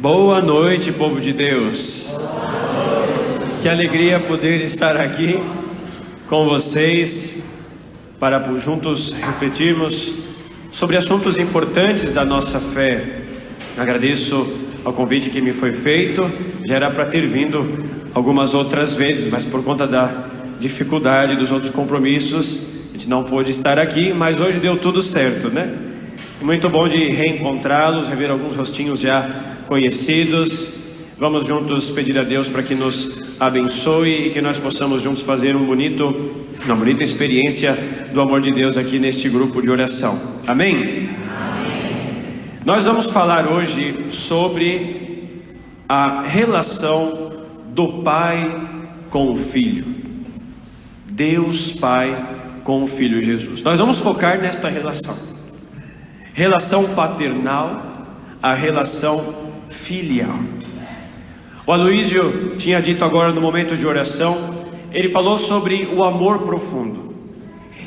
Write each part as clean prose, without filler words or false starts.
Boa noite, povo de Deus. Que alegria poder estar aqui com vocês para juntos refletirmos sobre assuntos importantes da nossa fé. Agradeço ao convite que me foi feito. Já era para ter vindo algumas outras vezes, mas por conta da dificuldade dos outros compromissos, a gente não pôde estar aqui, mas hoje deu tudo certo, né? Muito bom de reencontrá-los, rever alguns rostinhos já conhecidos. Vamos juntos pedir a Deus para que nos abençoe e que nós possamos juntos fazer uma bonita experiência do amor de Deus aqui neste grupo de oração. Amém? Amém. Nós vamos falar hoje sobre a relação do Pai com o Filho. Deus Pai com o Filho Jesus. Nós vamos focar nesta relação paternal, a relação filial. O Aloísio tinha dito agora no momento de oração, ele falou sobre o amor profundo.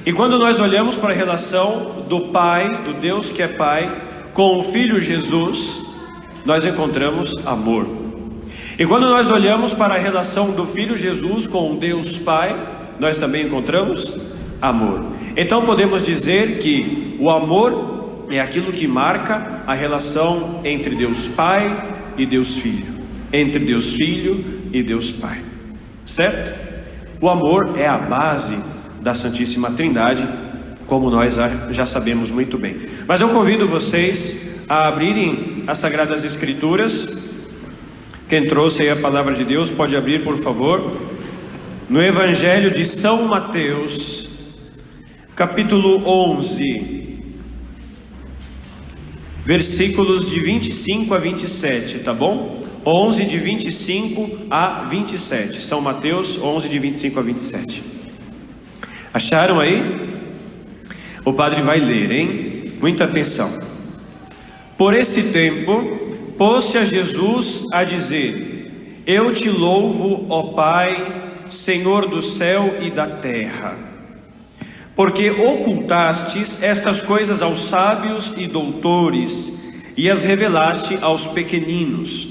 E quando nós olhamos para a relação do Pai, do Deus que é Pai, com o Filho Jesus, nós encontramos amor. E quando nós olhamos para a relação do Filho Jesus com o Deus Pai, nós também encontramos amor. Então podemos dizer que o amor é aquilo que marca a relação entre Deus Pai e Deus Filho, entre Deus Filho e Deus Pai, certo? O amor é a base da Santíssima Trindade, como nós já sabemos muito bem. Mas eu convido vocês a abrirem as Sagradas Escrituras. Quem trouxe aí a Palavra de Deus pode abrir, por favor, no Evangelho de São Mateus, capítulo 11, versículos de 25 a 27, tá bom? 11 de 25 a 27. São Mateus 11 de 25 a 27. Acharam aí? O padre vai ler, hein? Muita atenção. Por esse tempo, pôs-se a Jesus a dizer: Eu te louvo, ó Pai, Senhor do céu e da terra, porque ocultastes estas coisas aos sábios e doutores e as revelaste aos pequeninos.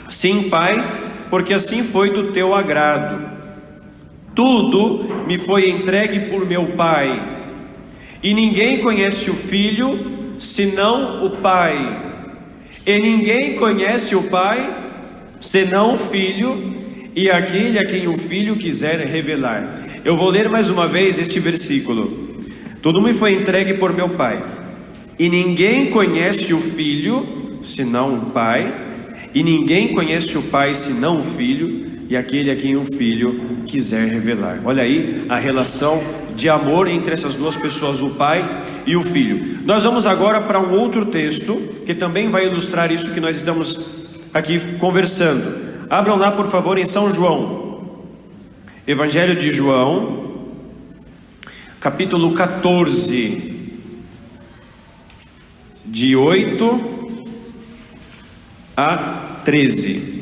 Sim, Pai, porque assim foi do teu agrado. Tudo me foi entregue por meu Pai, e ninguém conhece o Filho senão o Pai, e ninguém conhece o Pai senão o Filho e aquele a quem o Filho quiser revelar. Eu vou ler mais uma vez este versículo. Tudo me foi entregue por meu Pai, e ninguém conhece o Filho senão o Pai, e ninguém conhece o Pai senão o Filho e aquele a quem o Filho quiser revelar. Olha aí a relação de amor entre essas duas pessoas, o Pai e o Filho. Nós vamos agora para um outro texto que também vai ilustrar isso que nós estamos aqui conversando. Abram lá, por favor, em São João, Evangelho de João, capítulo 14, de 8 a 13.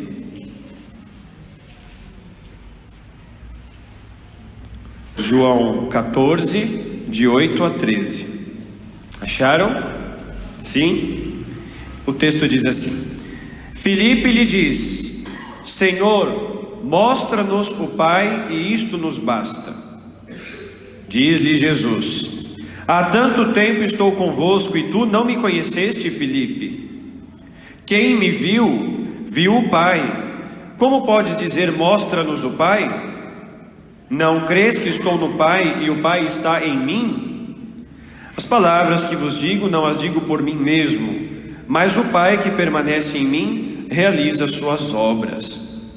João 14, de 8 a 13. Acharam? Sim? O texto diz assim: Filipe lhe diz: Senhor, mostra-nos o Pai, e isto nos basta. Diz-lhe Jesus: Há tanto tempo estou convosco, e tu não me conheceste, Filipe? Quem me viu, viu o Pai. Como podes dizer, mostra-nos o Pai? Não crês que estou no Pai, e o Pai está em mim? As palavras que vos digo, não as digo por mim mesmo, mas o Pai que permanece em mim, realiza suas obras.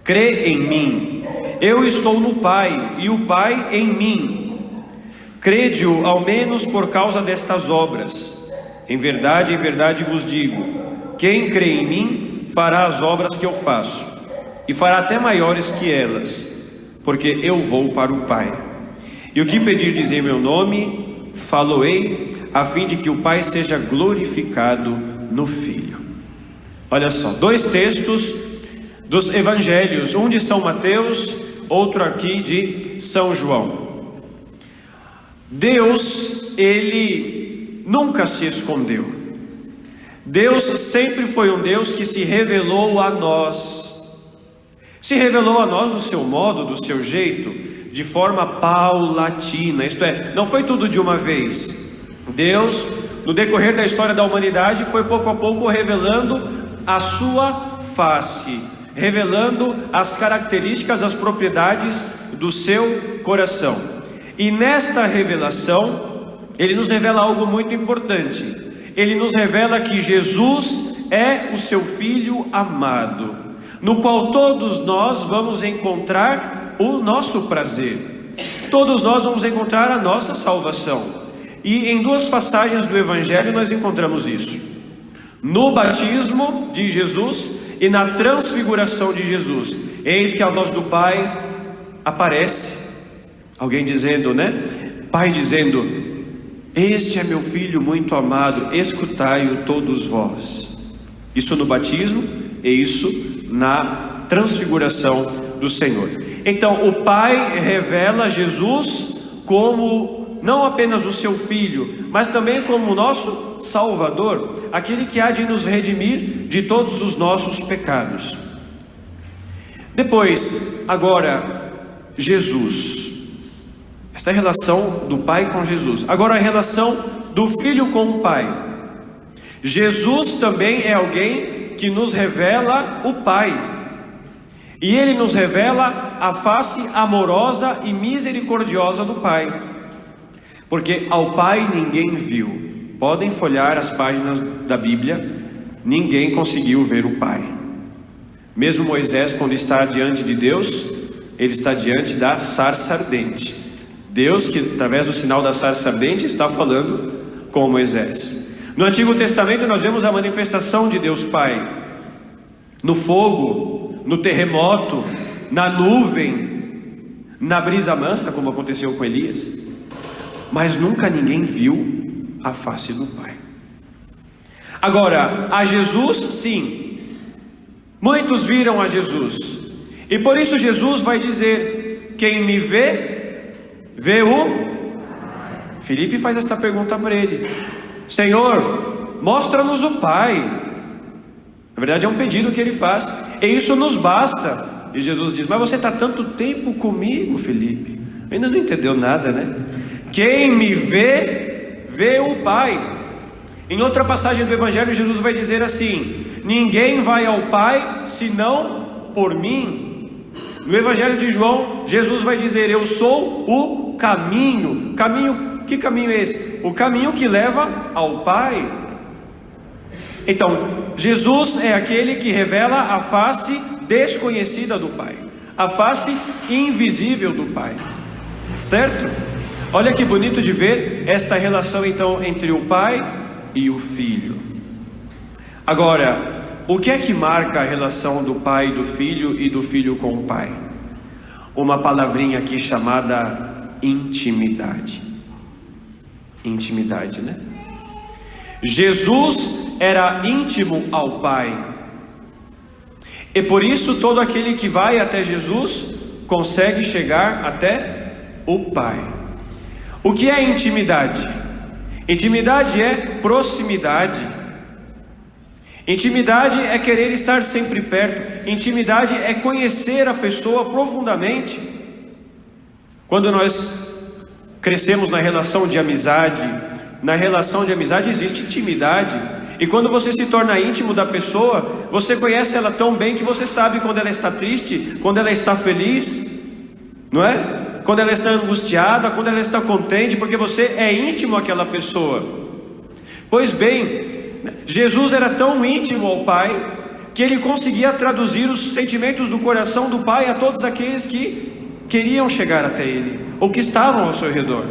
Crê em mim. Eu estou no Pai, e o Pai em mim. Crede-o ao menos por causa destas obras. Em verdade vos digo: quem crê em mim fará as obras que eu faço, e fará até maiores que elas, porque eu vou para o Pai. E o que pedirdes em meu nome, falo-ei, a fim de que o Pai seja glorificado no Filho. Olha só, dois textos dos evangelhos, um de São Mateus, outro aqui de São João. Deus, Ele nunca se escondeu. Deus sempre foi um Deus que se revelou a nós. Se revelou a nós do seu modo, do seu jeito, de forma paulatina, isto é, não foi tudo de uma vez. Deus, no decorrer da história da humanidade, foi pouco a pouco revelando a sua face, revelando as características, as propriedades do seu coração. E nesta revelação, Ele nos revela algo muito importante. Ele nos revela que Jesus é o seu Filho amado, no qual todos nós vamos encontrar o nosso prazer. Todos nós vamos encontrar a nossa salvação. E em duas passagens do Evangelho nós encontramos isso: no batismo de Jesus e na transfiguração de Jesus. Eis que a voz do Pai aparece, alguém dizendo, né? Pai dizendo: este é meu Filho muito amado, escutai-o todos vós. Isso no batismo e isso na transfiguração do Senhor. Então o Pai revela Jesus como não apenas o seu Filho, mas também como o nosso Salvador, aquele que há de nos redimir de todos os nossos pecados. Depois, agora, Jesus. Esta é a relação do Pai com Jesus. Agora a relação do Filho com o Pai. Jesus também é alguém que nos revela o Pai. E Ele nos revela a face amorosa e misericordiosa do Pai. Porque ao Pai ninguém viu. Podem folhear as páginas da Bíblia. Ninguém conseguiu ver o Pai. Mesmo Moisés, quando está diante de Deus, ele está diante da sarça ardente. Deus, que através do sinal da sarça ardente, está falando com Moisés. No Antigo Testamento nós vemos a manifestação de Deus Pai no fogo, no terremoto, na nuvem, na brisa mansa, como aconteceu com Elias. Mas nunca ninguém viu a face do Pai. Agora, a Jesus, sim, muitos viram a Jesus. E por isso Jesus vai dizer: quem me vê, vê o... Filipe faz esta pergunta para ele: Senhor, mostra-nos o Pai. Na verdade é um pedido que ele faz, e isso nos basta. E Jesus diz: mas você está tanto tempo comigo, Filipe, ainda não entendeu nada, né? Quem me vê, vê o Pai. Em outra passagem do Evangelho, Jesus vai dizer assim: ninguém vai ao Pai senão por mim. No Evangelho de João, Jesus vai dizer: eu sou o caminho. Caminho, que caminho é esse? O caminho que leva ao Pai. Então, Jesus é aquele que revela a face desconhecida do Pai, a face invisível do Pai, certo? Olha que bonito de ver esta relação então entre o Pai e o Filho. Agora, o que é que marca a relação do Pai e do Filho e do Filho com o Pai? Uma palavrinha aqui chamada intimidade. Intimidade, né? Jesus era íntimo ao Pai, e por isso todo aquele que vai até Jesus consegue chegar até o Pai. O que é intimidade? Intimidade é proximidade. Intimidade é querer estar sempre perto. Intimidade é conhecer a pessoa profundamente. Quando nós crescemos na relação de amizade, na relação de amizade existe intimidade. E quando você se torna íntimo da pessoa, você conhece ela tão bem que você sabe quando ela está triste, quando ela está feliz, não é? Quando ela está angustiada, quando ela está contente, porque você é íntimo àquela pessoa. Pois bem, Jesus era tão íntimo ao Pai que ele conseguia traduzir os sentimentos do coração do Pai a todos aqueles que queriam chegar até ele, ou que estavam ao seu redor.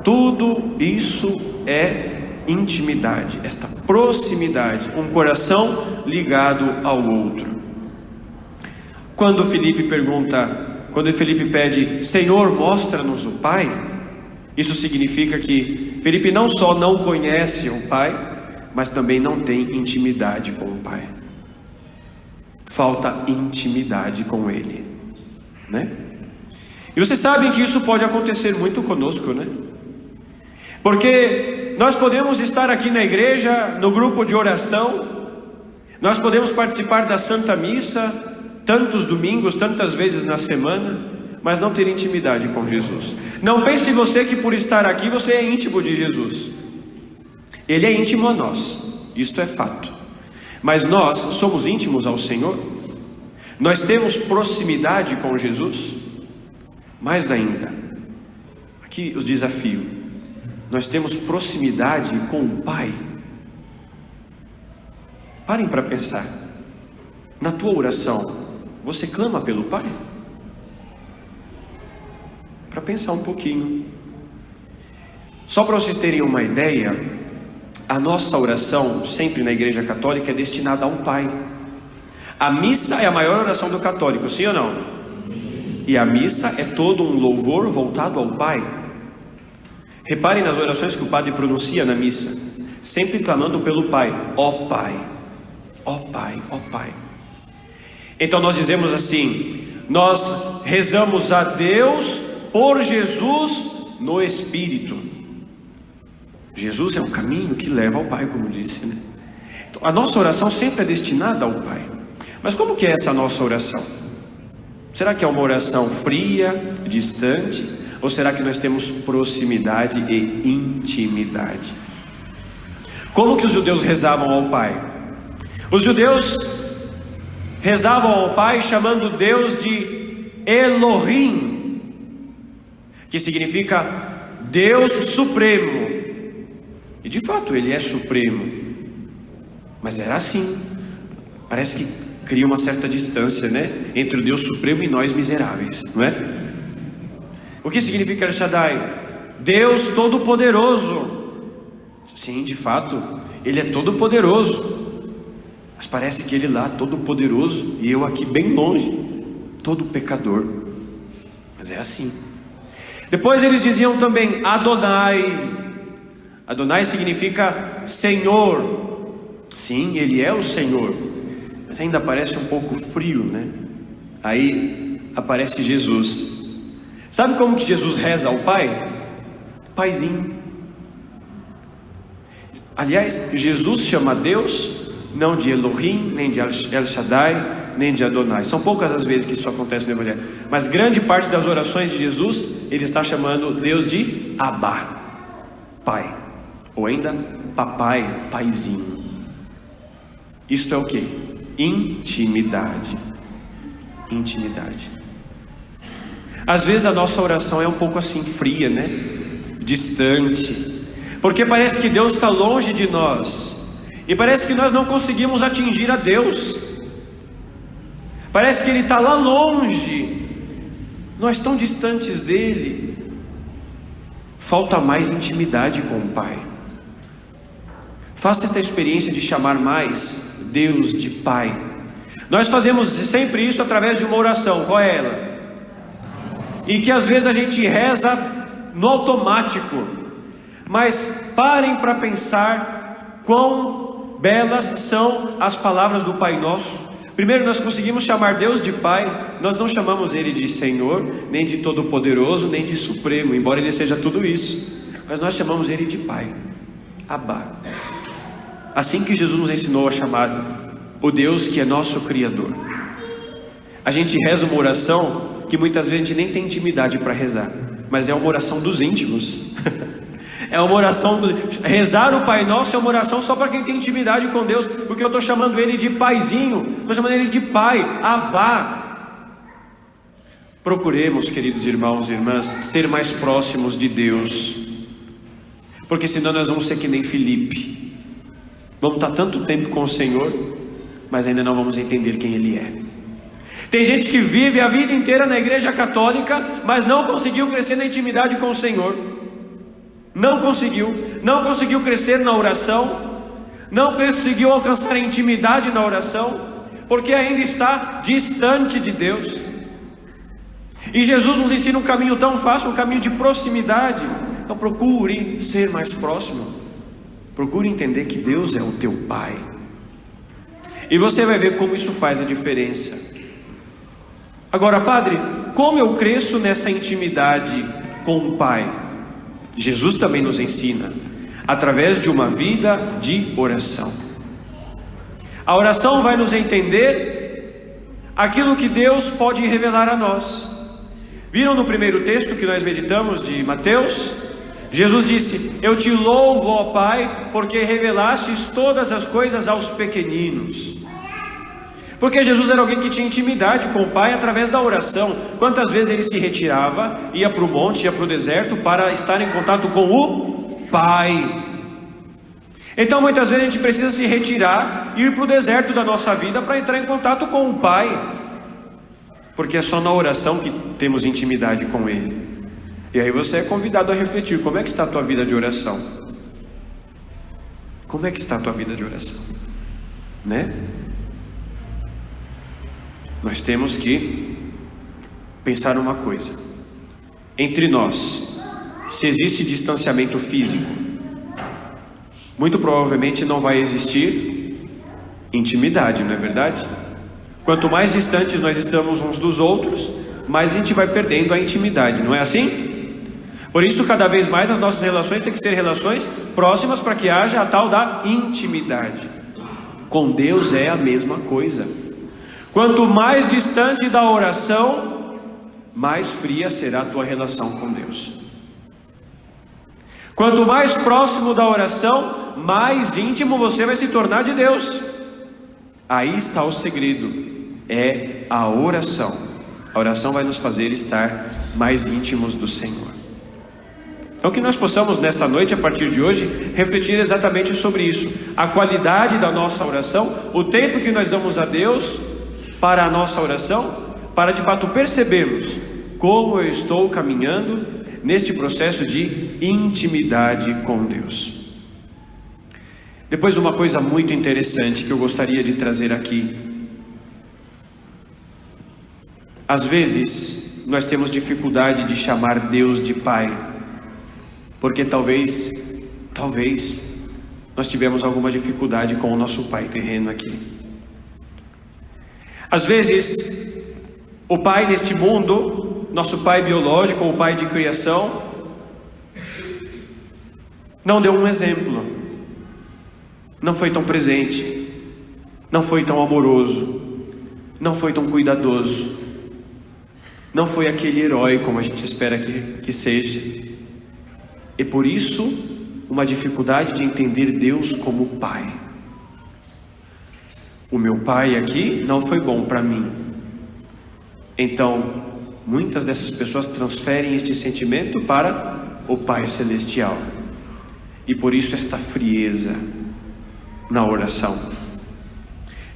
Tudo isso é intimidade, esta proximidade, um coração ligado ao outro. Quando Filipe pede: Senhor, mostra-nos o Pai, isso significa que Filipe não só não conhece o Pai, mas também não tem intimidade com o Pai. Falta intimidade com Ele, né? E vocês sabem que isso pode acontecer muito conosco, né? Porque nós podemos estar aqui na igreja, no grupo de oração, nós podemos participar da Santa Missa tantos domingos, tantas vezes na semana, mas não ter intimidade com Jesus. Não pense você que por estar aqui você é íntimo de Jesus. Ele é íntimo a nós, isto é fato. Mas nós somos íntimos ao Senhor? Nós temos proximidade com Jesus? Mais ainda, aqui o desafio: nós temos proximidade com o Pai? Parem para pensar. Na tua oração, você clama pelo Pai? Para pensar um pouquinho. Só para vocês terem uma ideia, a nossa oração, sempre na Igreja Católica, é destinada ao Pai. A missa é a maior oração do católico, sim ou não? Sim. E a missa é todo um louvor voltado ao Pai. Reparem nas orações que o padre pronuncia na missa, sempre clamando pelo Pai. Ó Pai, ó Pai, ó Pai. Então nós dizemos assim: nós rezamos a Deus por Jesus no Espírito. Jesus é o caminho que leva ao Pai, como disse, né? Então, a nossa oração sempre é destinada ao Pai. Mas como que é essa nossa oração? Será que é uma oração fria, distante? Ou será que nós temos proximidade e intimidade? Como que os judeus rezavam ao Pai? Os judeus rezavam ao Pai chamando Deus de Elohim, que significa Deus Supremo. E de fato Ele é supremo. Mas era assim. Parece que cria uma certa distância, né? Entre o Deus Supremo e nós miseráveis, não é? O que significa El Shaddai? Deus Todo-Poderoso. Sim, de fato, Ele é Todo-Poderoso. Mas parece que Ele lá, Todo-Poderoso, e eu aqui bem longe, todo pecador. Mas é assim. Depois eles diziam também Adonai. Adonai significa Senhor. Sim, Ele é o Senhor. Mas ainda parece um pouco frio, né? Aí aparece Jesus. Sabe como que Jesus reza ao Pai? Paizinho. Aliás, Jesus chama Deus não de Elohim, nem de El Shaddai, nem de Adonai. São poucas as vezes que isso acontece no Evangelho. Mas grande parte das orações de Jesus, Ele está chamando Deus de Abba, Pai. Ou ainda Papai, Paizinho. Isto é o que? Intimidade. Intimidade. Às vezes a nossa oração é um pouco assim fria, né? Distante. Porque parece que Deus está longe de nós. E parece que nós não conseguimos atingir a Deus. Parece que Ele está lá longe. Nós tão distantes dEle. Falta mais intimidade com o Pai. Faça esta experiência de chamar mais Deus de Pai. Nós fazemos sempre isso através de uma oração. Qual é ela? E que às vezes a gente reza no automático. Mas parem para pensar quão belas são as palavras do Pai Nosso. Primeiro, nós conseguimos chamar Deus de Pai. Nós não chamamos Ele de Senhor, nem de Todo-Poderoso, nem de Supremo, embora Ele seja tudo isso. Mas nós chamamos Ele de Pai, Abba. Assim que Jesus nos ensinou a chamar o Deus que é nosso Criador. A gente reza uma oração que muitas vezes a gente nem tem intimidade para rezar, mas é uma oração dos íntimos. É uma oração, rezar o Pai Nosso é uma oração só para quem tem intimidade com Deus, porque eu estou chamando Ele de Paizinho, estou chamando Ele de Pai, Abba. Procuremos, queridos irmãos e irmãs, ser mais próximos de Deus, porque senão nós vamos ser que nem Filipe. Vamos estar tanto tempo com o Senhor, mas ainda não vamos entender quem Ele é. Tem gente que vive a vida inteira na igreja católica, mas não conseguiu crescer na intimidade com o Senhor. Não conseguiu crescer na oração, não conseguiu alcançar a intimidade na oração, porque ainda está distante de Deus. E Jesus nos ensina um caminho tão fácil, um caminho de proximidade. Então procure ser mais próximo. Procure entender que Deus é o teu Pai. E você vai ver como isso faz a diferença. Agora, Padre, como eu cresço nessa intimidade com o Pai? Jesus também nos ensina através de uma vida de oração. A oração vai nos entender aquilo que Deus pode revelar a nós. Viram no primeiro texto que nós meditamos de Mateus? Jesus disse: eu te louvo, ó Pai, porque revelastes todas as coisas aos pequeninos. Porque Jesus era alguém que tinha intimidade com o Pai através da oração. Quantas vezes ele se retirava, ia para o monte, ia para o deserto para estar em contato com o Pai. Então muitas vezes a gente precisa se retirar, ir para o deserto da nossa vida para entrar em contato com o Pai, porque é só na oração que temos intimidade com Ele. E aí você é convidado a refletir: como é que está a tua vida de oração? Como é que está a tua vida de oração? Né? Nós temos que pensar uma coisa: entre nós, se existe distanciamento físico, muito provavelmente não vai existir intimidade, não é verdade? Quanto mais distantes nós estamos uns dos outros, mais a gente vai perdendo a intimidade, não é assim? Por isso, cada vez mais as nossas relações têm que ser relações próximas, para que haja a tal da intimidade. Com Deus é a mesma coisa. Quanto mais distante da oração, mais fria será a tua relação com Deus. Quanto mais próximo da oração, mais íntimo você vai se tornar de Deus. Aí está o segredo, é a oração. A oração vai nos fazer estar mais íntimos do Senhor. Então que nós possamos nesta noite, a partir de hoje, refletir exatamente sobre isso. A qualidade da nossa oração, o tempo que nós damos a Deus para a nossa oração, para de fato percebermos como eu estou caminhando neste processo de intimidade com Deus. Depois, uma coisa muito interessante que eu gostaria de trazer aqui. Às vezes nós temos dificuldade de chamar Deus de Pai, porque talvez nós tivemos alguma dificuldade com o nosso pai terreno aqui. Às vezes o pai neste mundo, nosso pai biológico ou pai de criação, não deu um exemplo, não foi tão presente, não foi tão amoroso, não foi tão cuidadoso, não foi aquele herói como a gente espera que seja. E por isso, uma dificuldade de entender Deus como Pai. O meu pai aqui não foi bom para mim. Então, muitas dessas pessoas transferem este sentimento para o Pai Celestial. E por isso esta frieza na oração.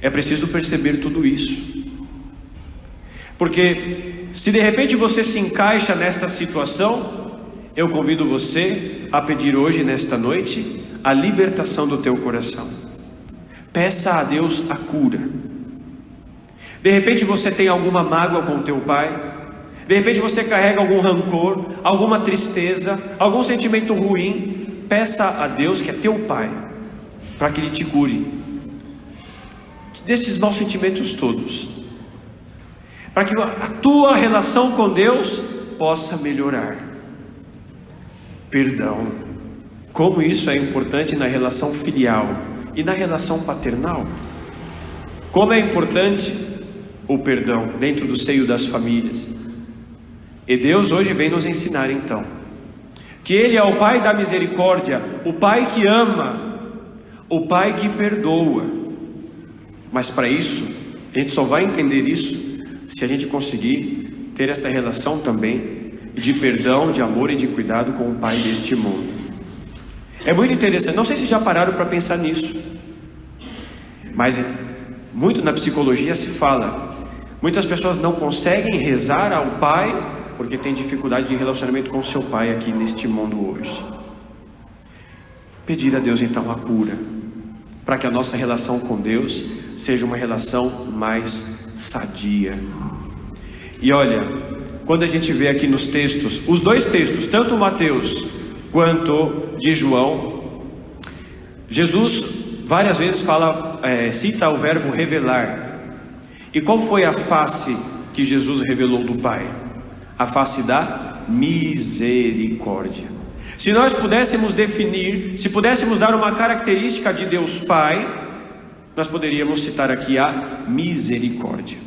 É preciso perceber tudo isso. Porque se de repente você se encaixa nesta situação, eu convido você a pedir hoje, nesta noite, a libertação do teu coração. Peça a Deus a cura. De repente você tem alguma mágoa com o teu pai, de repente você carrega algum rancor, alguma tristeza, algum sentimento ruim. Peça a Deus, que é teu pai, para que Ele te cure destes maus sentimentos todos, para que a tua relação com Deus possa melhorar. Perdão, como isso é importante na relação filial e na relação paternal. Como é importante o perdão dentro do seio das famílias. E Deus hoje vem nos ensinar então que Ele é o Pai da misericórdia, o Pai que ama, o Pai que perdoa. Mas para isso, a gente só vai entender isso se a gente conseguir ter esta relação também de perdão, de amor e de cuidado com o Pai deste mundo. É muito interessante, não sei se já pararam para pensar nisso, mas muito na psicologia se fala, muitas pessoas não conseguem rezar ao Pai porque tem dificuldade de relacionamento com o seu pai aqui neste mundo hoje. Pedir a Deus então a cura, para que a nossa relação com Deus seja uma relação mais sadia. E olha, quando a gente vê aqui nos textos, os dois textos, tanto Mateus quanto de João, Jesus várias vezes cita o verbo revelar. E qual foi a face que Jesus revelou do Pai? A face da misericórdia. Se nós pudéssemos definir, se pudéssemos dar uma característica de Deus Pai, nós poderíamos citar aqui a misericórdia,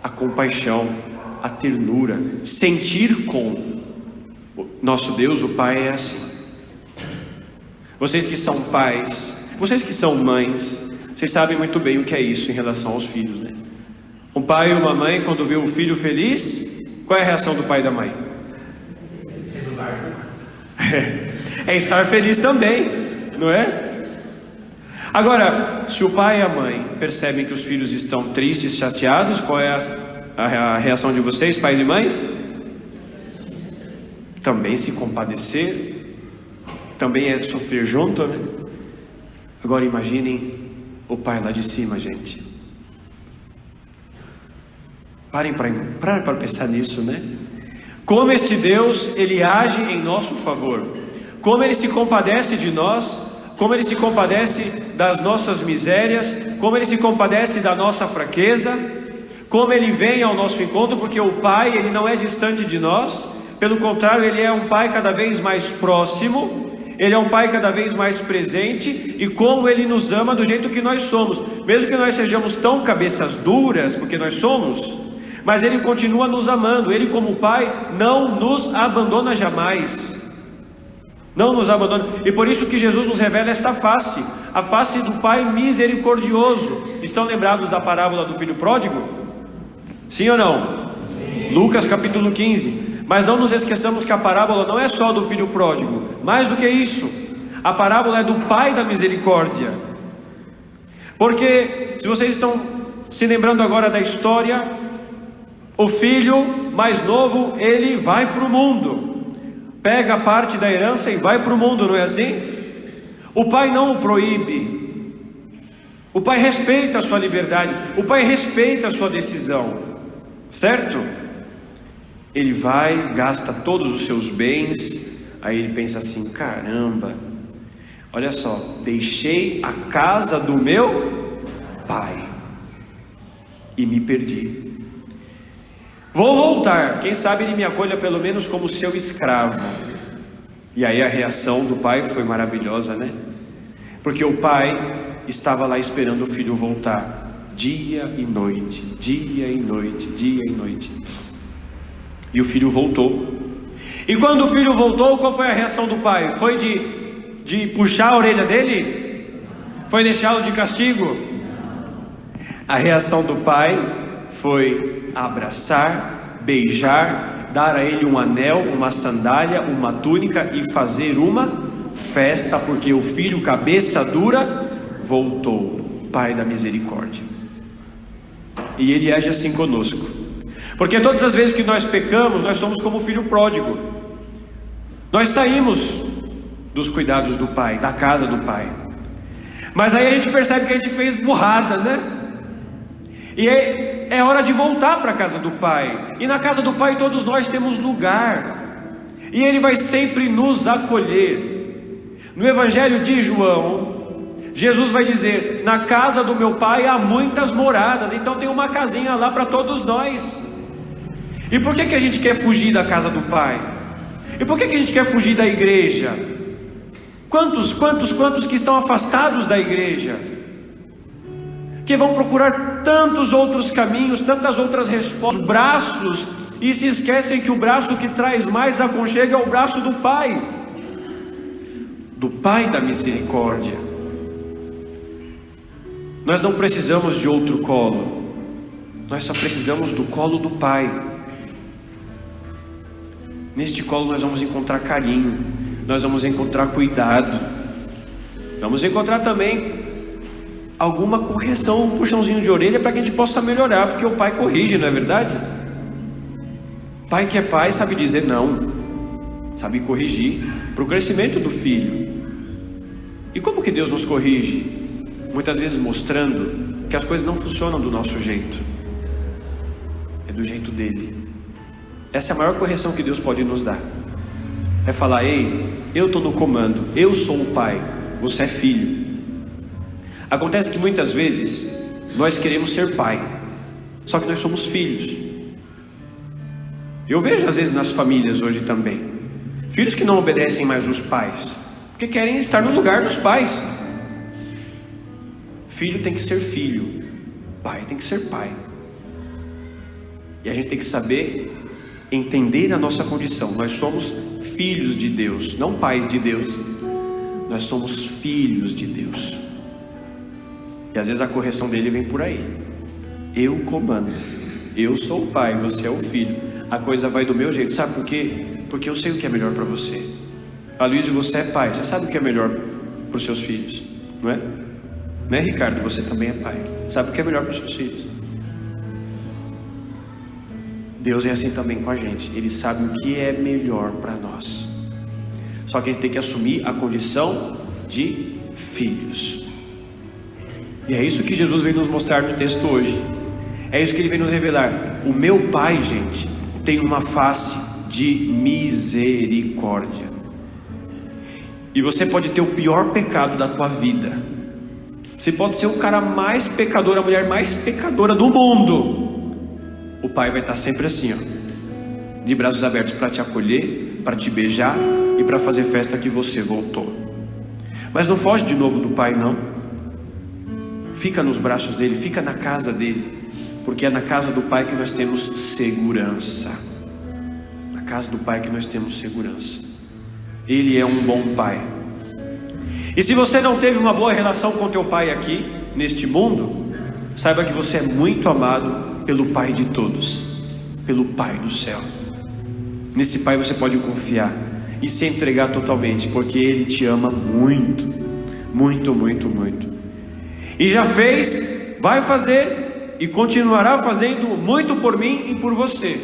a compaixão, a ternura, sentir com. Nosso Deus, o Pai, é assim. Vocês que são pais, vocês que são mães, vocês sabem muito bem o que é isso em relação aos filhos, né? Um pai e uma mãe, quando vê o filho feliz, qual é a reação do pai e da mãe? É estar feliz também, não é? Agora, se o pai e a mãe percebem que os filhos estão tristes, chateados, qual é a reação de vocês, pais e mães? Também se compadecer, também é sofrer junto, né? Agora imaginem o pai lá de cima, gente. Parem para pensar nisso, né? Como este Deus, Ele age em nosso favor, como Ele se compadece de nós, como Ele se compadece das nossas misérias, como Ele se compadece da nossa fraqueza, como Ele vem ao nosso encontro, porque o Pai, Ele não é distante de nós, pelo contrário, Ele é um Pai cada vez mais próximo, Ele é um Pai cada vez mais presente, e como Ele nos ama do jeito que nós somos, mesmo que nós sejamos tão cabeças duras, porque nós somos, mas Ele continua nos amando. Ele, como Pai, não nos abandona jamais, não nos abandona, e por isso que Jesus nos revela esta face, a face do Pai misericordioso. Estão lembrados da parábola do filho pródigo? Sim ou não? Sim. Lucas capítulo 15. Mas não nos esqueçamos que a parábola não é só do filho pródigo, mais do que isso, a parábola é do Pai da misericórdia. Porque, se vocês estão se lembrando agora da história, o filho mais novo, ele vai para o mundo, pega parte da herança e vai para o mundo, não é assim? O pai não o proíbe, o pai respeita a sua liberdade, o pai respeita a sua decisão, certo? Ele vai, gasta todos os seus bens, aí ele pensa assim: caramba, olha só, deixei a casa do meu pai e me perdi. Vou voltar, quem sabe ele me acolha pelo menos como seu escravo. E aí a reação do pai foi maravilhosa, né? Porque o pai estava lá esperando o filho voltar, dia e noite, dia e noite, dia e noite. E o filho voltou. E quando o filho voltou, qual foi a reação do pai? Foi de puxar a orelha dele? Foi deixá-lo de castigo? A reação do pai foi abraçar, beijar, dar a ele um anel, uma sandália, uma túnica e fazer uma festa, porque o filho cabeça dura voltou, Pai da misericórdia. E Ele age assim conosco, porque todas as vezes que nós pecamos, nós somos como o filho pródigo. Nós saímos dos cuidados do Pai, da casa do Pai, mas aí a gente percebe que a gente fez burrada, né? E é hora de voltar para a casa do Pai. E na casa do Pai todos nós temos lugar, e Ele vai sempre nos acolher. No Evangelho de João, Jesus vai dizer: na casa do meu Pai há muitas moradas. Então tem uma casinha lá para todos nós. E por que a gente quer fugir da casa do Pai? E por que a gente quer fugir da igreja? Quantos que estão afastados da igreja, que vão procurar tantos outros caminhos, tantas outras respostas, braços, e se esquecem que o braço que traz mais aconchego é o braço do Pai, da misericórdia. Nós não precisamos de outro colo, nós só precisamos do colo do Pai. Neste colo nós vamos encontrar carinho, nós vamos encontrar cuidado, vamos encontrar também alguma correção, um puxãozinho de orelha para que a gente possa melhorar, porque o Pai corrige, não é verdade? Pai que é pai sabe dizer não, sabe corrigir para o crescimento do filho. E como que Deus nos corrige? Muitas vezes mostrando que as coisas não funcionam do nosso jeito, é do jeito dele. Essa é a maior correção que Deus pode nos dar, é falar: ei, eu estou no comando, eu sou o Pai, você é filho. Acontece que muitas vezes nós queremos ser pai, só que nós somos filhos. Eu vejo às vezes nas famílias hoje também, Filhos que não obedecem mais os pais, porque querem estar no lugar dos pais. Filho tem que ser filho, pai tem que ser pai. E a gente tem que saber entender a nossa condição. Nós somos filhos de Deus, não pais de Deus. Nós somos filhos de Deus. E às vezes a correção dele vem por aí. Eu comando, eu sou o pai, você é o filho. A coisa vai do meu jeito, sabe por quê? Porque eu sei o que é melhor para você. Aloysio, você é pai, você sabe o que é melhor para os seus filhos, não é? Não é, Ricardo? Você também é pai, sabe o que é melhor para os seus filhos. Deus é assim também com a gente. Ele sabe o que é melhor para nós. Só que a gente tem que assumir a condição de filhos. E é isso que Jesus vem nos mostrar no texto hoje. É isso que ele vem nos revelar. O meu pai, gente, tem uma face de misericórdia. E você pode ter o pior pecado da tua vida. Você pode ser o cara mais pecador, a mulher mais pecadora do mundo. O pai vai estar sempre assim, ó, de braços abertos para te acolher, para te beijar e para fazer festa que você voltou. Mas não foge de novo do pai, não. Fica nos braços dele, fica na casa dele, porque é na casa do pai que nós temos segurança. Na casa do pai que nós temos segurança. Ele é um bom pai. E se você não teve uma boa relação com teu pai aqui, neste mundo, saiba que você é muito amado pelo Pai de todos, pelo Pai do céu. Nesse Pai você pode confiar e se entregar totalmente, porque Ele te ama muito, muito, muito, muito. E já fez, vai fazer e continuará fazendo muito por mim e por você,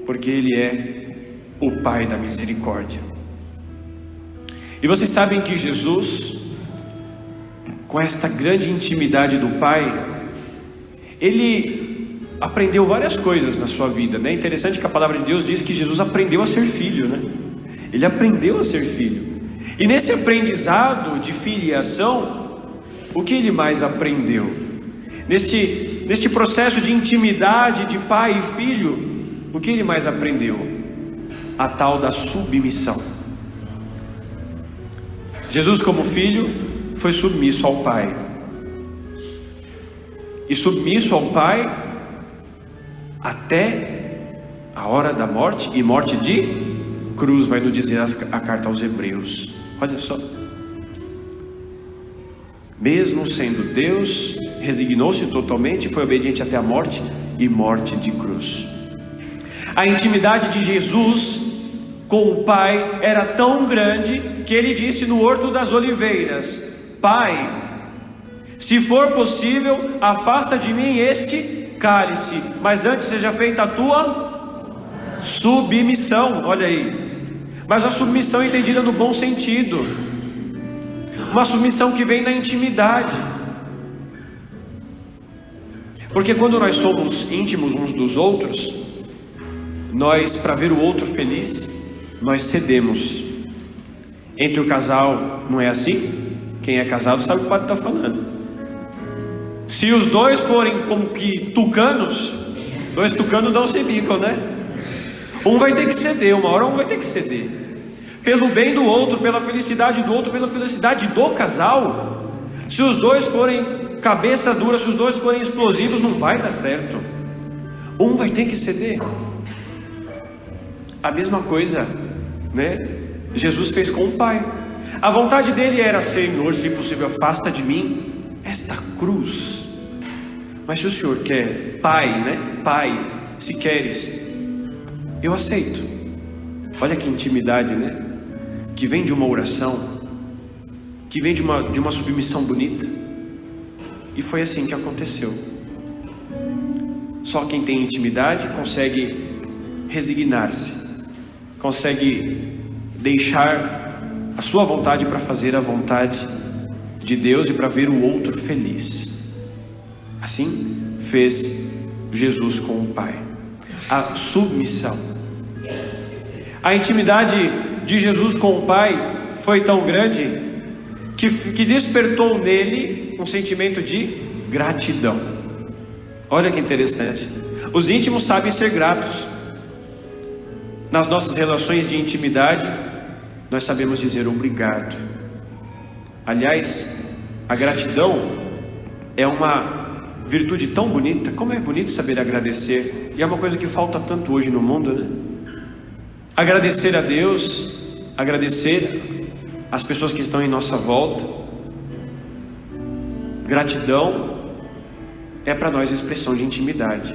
porque Ele é o Pai da misericórdia. E vocês sabem que Jesus, com esta grande intimidade do Pai, Ele aprendeu várias coisas na sua vida, né? Interessante que a palavra de Deus diz que Jesus aprendeu a ser filho, né? Ele aprendeu a ser filho. E nesse aprendizado de filiação, o que ele mais aprendeu? Neste processo de intimidade de pai e filho, o que ele mais aprendeu? A tal da submissão. Jesus, como filho, foi submisso ao Pai. E submisso ao Pai até a hora da morte, e morte de cruz, vai nos dizer a carta aos Hebreus. Olha só. Mesmo sendo Deus, resignou-se totalmente, foi obediente até a morte, e morte de cruz. A intimidade de Jesus com o Pai era tão grande que ele disse no Horto das Oliveiras: Pai, se for possível, afasta de mim este cálice, mas antes seja feita a tua submissão. Olha aí, mas a submissão entendida no bom sentido, uma submissão que vem na intimidade. Porque quando nós somos íntimos uns dos outros, nós, para ver o outro feliz, nós cedemos. Entre o casal, não é assim? Quem é casado sabe o que o padre está falando. Se os dois forem como que tucanos, dois tucanos dão se bicam, né? Um vai ter que ceder, uma hora um vai ter que ceder. Pelo bem do outro, pela felicidade do outro, pela felicidade do casal. Se os dois forem cabeça dura, se os dois forem explosivos, não vai dar certo. Um vai ter que ceder. A mesma coisa, né? Jesus fez com o Pai. A vontade dele era: Senhor, se possível, afasta de mim esta cruz. Mas se o Senhor quer, Pai, né? Pai, se queres, eu aceito. Olha que intimidade, né? Que vem de uma oração, que vem de uma submissão bonita. E foi assim que aconteceu. Só quem tem intimidade consegue resignar-se, consegue deixar a sua vontade para fazer a vontade de Deus e para ver o outro feliz. Assim fez Jesus com o Pai. A submissão. A intimidade de Jesus com o Pai foi tão grande que despertou nele um sentimento de gratidão. Olha que interessante. Os íntimos sabem ser gratos. nas nossas relações de intimidade, nós sabemos dizer obrigado. Aliás, a gratidão é uma virtude tão bonita. Como é bonito saber agradecer. E é uma coisa que falta tanto hoje no mundo, né? Agradecer a Deus, agradecer as pessoas que estão em nossa volta. Gratidão é para nós expressão de intimidade,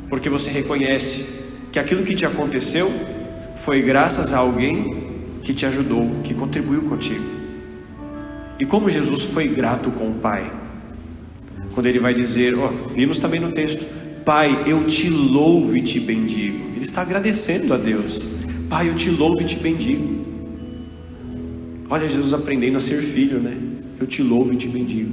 porque você reconhece que aquilo que te aconteceu foi graças a alguém que te ajudou, que contribuiu contigo. E como Jesus foi grato com o Pai, quando ele vai dizer, vimos também no texto, Pai, eu te louvo e te bendigo. Ele está agradecendo a Deus. Pai, eu te louvo e te bendigo. Olha Jesus aprendendo a ser filho, né? Eu te louvo e te bendigo.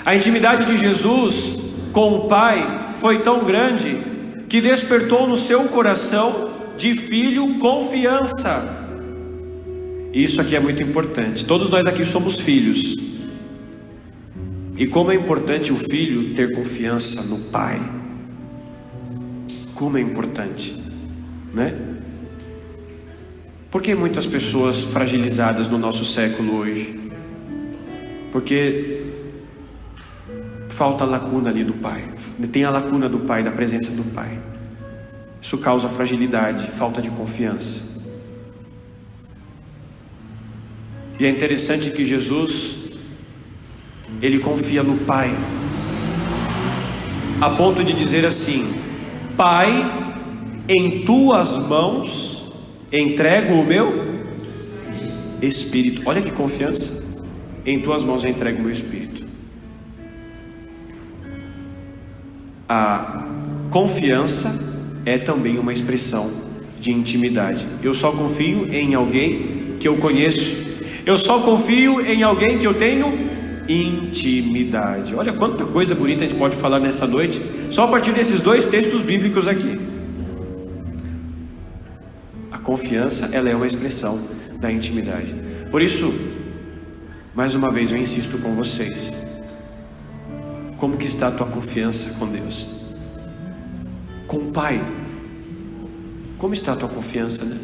A intimidade de Jesus com o Pai foi tão grande que despertou no seu coração de filho confiança. Isso aqui é muito importante. Todos nós aqui somos filhos. E como é importante o filho ter confiança no Pai. Como é importante, né? Por que muitas pessoas fragilizadas no nosso século hoje? Porque falta a lacuna ali do Pai. Tem a lacuna do Pai, da presença do Pai. Isso causa fragilidade, falta de confiança. E é interessante que Jesus, ele confia no Pai, a ponto de dizer assim: Pai, em tuas mãos entrego o meu espírito. Olha que confiança. Em tuas mãos eu entrego o meu espírito. A confiança é também uma expressão de intimidade. Eu só confio em alguém que eu conheço. Eu só confio em alguém que eu tenho intimidade. Olha quanta coisa bonita a gente pode falar nessa noite, só a partir desses dois textos bíblicos aqui. A confiança, ela é uma expressão da intimidade. Por isso, mais uma vez eu insisto com vocês: como que está a tua confiança com Deus? Com o Pai? Como está a tua confiança, né?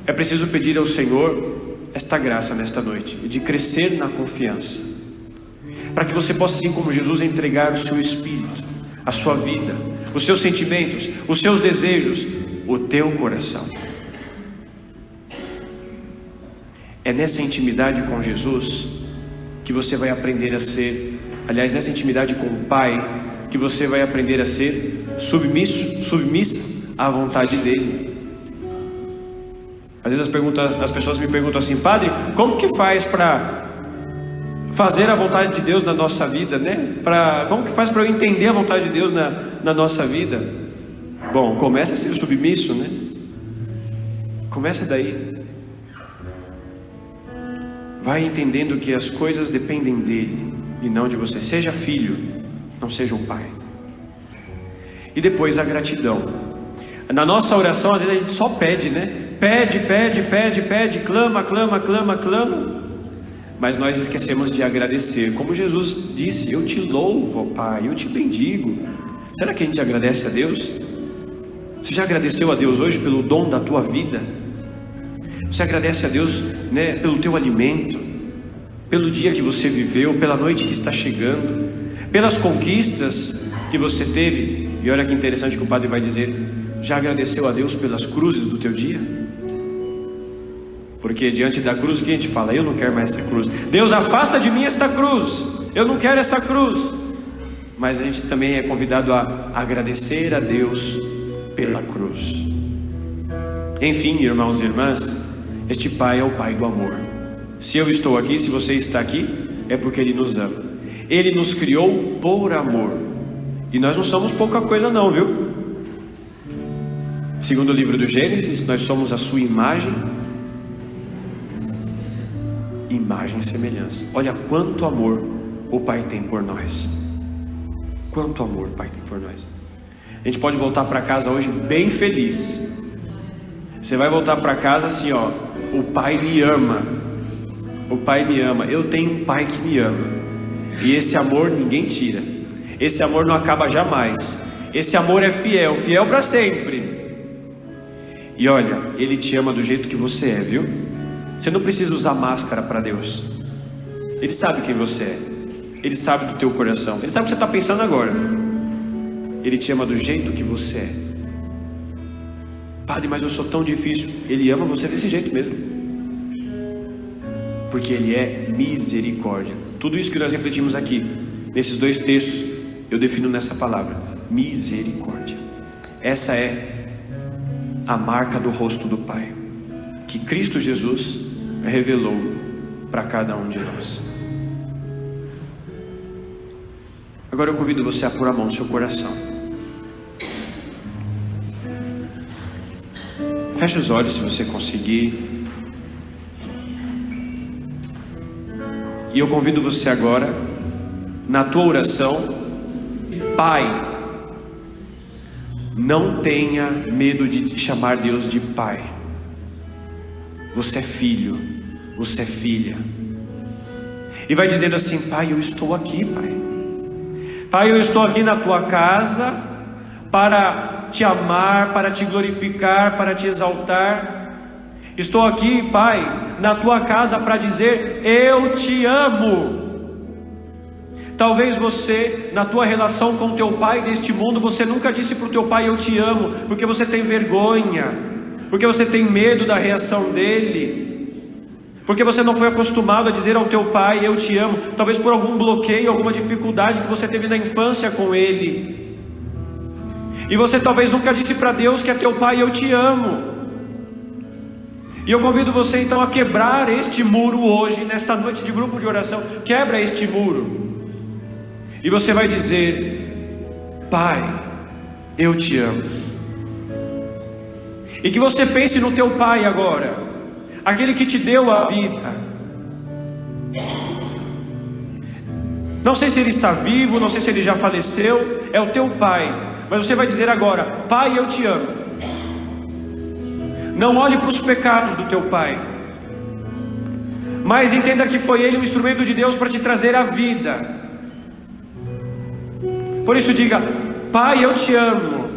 É preciso pedir ao Senhor esta graça nesta noite, de crescer na confiança, para que você possa, assim como Jesus, entregar o seu espírito, a sua vida, os seus sentimentos, os seus desejos, o teu coração. É nessa intimidade com Jesus que você vai aprender a ser, aliás, nessa intimidade com o Pai, que você vai aprender a ser submissa à vontade dEle. Às vezes as pessoas me perguntam assim: Padre, como que faz para fazer a vontade de Deus na nossa vida, né? Como que faz para eu entender a vontade de Deus na nossa vida? Bom, começa a ser submisso, né? Começa daí. Vai entendendo que as coisas dependem dEle e não de você. Seja filho, não seja um pai. E depois a gratidão. Na nossa oração, às vezes a gente só pede, né? Pede, clama. Mas nós esquecemos de agradecer. Como Jesus disse: eu te louvo, Pai, eu te bendigo. Será que a gente agradece a Deus? Você já agradeceu a Deus hoje pelo dom da tua vida? Você agradece a Deus, né, pelo teu alimento, pelo dia que você viveu, pela noite que está chegando, pelas conquistas que você teve? E olha que interessante que o padre vai dizer: já agradeceu a Deus pelas cruzes do teu dia? Porque diante da cruz o que a gente fala? Eu não quero mais essa cruz. Deus, afasta de mim esta cruz. Eu não quero essa cruz. Mas a gente também é convidado a agradecer a Deus pela cruz. Enfim, irmãos e irmãs, este Pai é o Pai do amor. Se eu estou aqui, se você está aqui, é porque Ele nos ama. Ele nos criou por amor. E nós não somos pouca coisa não, viu? Segundo o livro do Gênesis, nós somos a sua imagem e semelhança. Olha quanto amor o Pai tem por nós. Quanto amor o Pai tem por nós. A gente pode voltar para casa hoje bem feliz. Você vai voltar para casa assim, ó: o Pai me ama. O Pai me ama. Eu tenho um Pai que me ama. E esse amor ninguém tira. Esse amor não acaba jamais. Esse amor é fiel, fiel para sempre. E olha, Ele te ama do jeito que você é, viu? Você não precisa usar máscara para Deus. Ele sabe quem você é. Ele sabe do teu coração. Ele sabe o que você está pensando agora. Ele te ama do jeito que você é. Padre, mas eu sou tão difícil. Ele ama você desse jeito mesmo. Porque Ele é misericórdia. Tudo isso que nós refletimos aqui, nesses dois textos, eu defino nessa palavra: misericórdia. Essa é a marca do rosto do Pai, que Cristo Jesus revelou para cada um de nós. Agora eu convido você a pôr a mão no seu coração. Feche os olhos se você conseguir. E eu convido você agora, na tua oração: Pai, não tenha medo de chamar Deus de Pai. Você é filho, você é filha. E vai dizendo assim: Pai, eu estou aqui, Pai. Pai, eu estou aqui na tua casa para te amar, para te glorificar, para te exaltar. Estou aqui, Pai, na tua casa para dizer: eu te amo. Talvez você, na tua relação com teu pai deste mundo, você nunca disse para o teu pai: eu te amo, porque você tem vergonha, porque você tem medo da reação dele, porque você não foi acostumado a dizer ao teu pai: eu te amo. Talvez por algum bloqueio, alguma dificuldade que você teve na infância com ele. E você talvez nunca disse para Deus que é teu pai: eu te amo. E eu convido você então a quebrar este muro hoje, nesta noite de grupo de oração. Quebra este muro. E você vai dizer: Pai, eu te amo. E que você pense no teu pai agora, aquele que te deu a vida. Não sei se ele está vivo, não sei se ele já faleceu. É o teu pai. Mas você vai dizer agora: Pai, eu te amo. Não olhe para os pecados do teu pai, mas entenda que foi ele um instrumento de Deus para te trazer a vida. Por isso diga: Pai, eu te amo.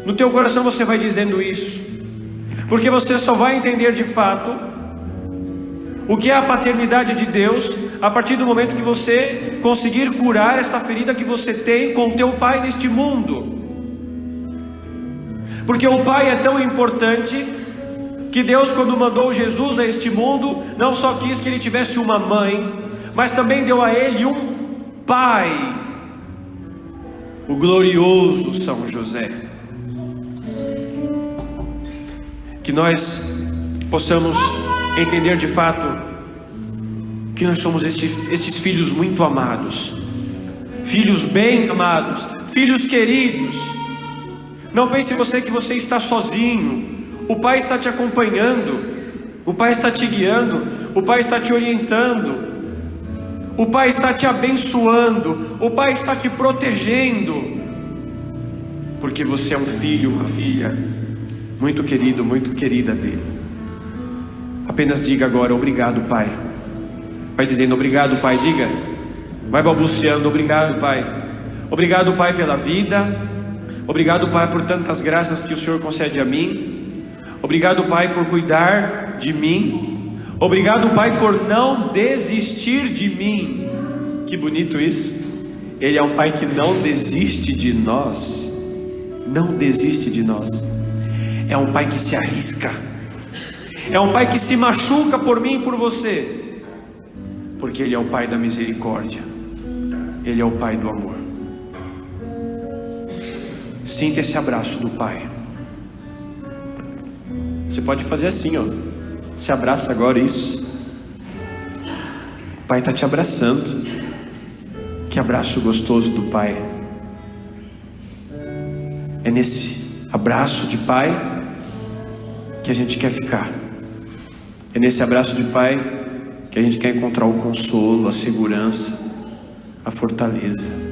No teu coração você vai dizendo isso, porque você só vai entender de fato o que é a paternidade de Deus a partir do momento que você conseguir curar esta ferida que você tem com teu pai neste mundo. Porque o pai é tão importante que Deus, quando mandou Jesus a este mundo, não só quis que ele tivesse uma mãe, mas também deu a ele um pai, o glorioso São José. Que nós possamos entender de fato que nós somos estes filhos muito amados, filhos bem amados, filhos queridos. Não pense você que você está sozinho. O Pai está te acompanhando, o Pai está te guiando, o Pai está te orientando, o Pai está te abençoando, o Pai está te protegendo, porque você é um filho, uma filha muito querido, muito querida dele. Apenas diga agora: obrigado, Pai. Vai dizendo: obrigado, Pai. Diga, vai balbuciando: obrigado, Pai. Obrigado, Pai, pela vida. Obrigado, Pai, por tantas graças que o Senhor concede a mim. Obrigado, Pai, por cuidar de mim. Obrigado, Pai, por não desistir de mim. Que bonito isso. Ele é um Pai que não desiste de nós. Não desiste de nós. É um Pai que se arrisca. É um Pai que se machuca por mim e por você, porque Ele é o Pai da misericórdia. Ele é o Pai do amor. Sinta esse abraço do Pai. Você pode fazer assim, ó. Se abraça agora, isso. O Pai está te abraçando. Que abraço gostoso do Pai. É nesse abraço de Pai que a gente quer ficar. É nesse abraço de Pai que a gente quer encontrar o consolo, a segurança, a fortaleza.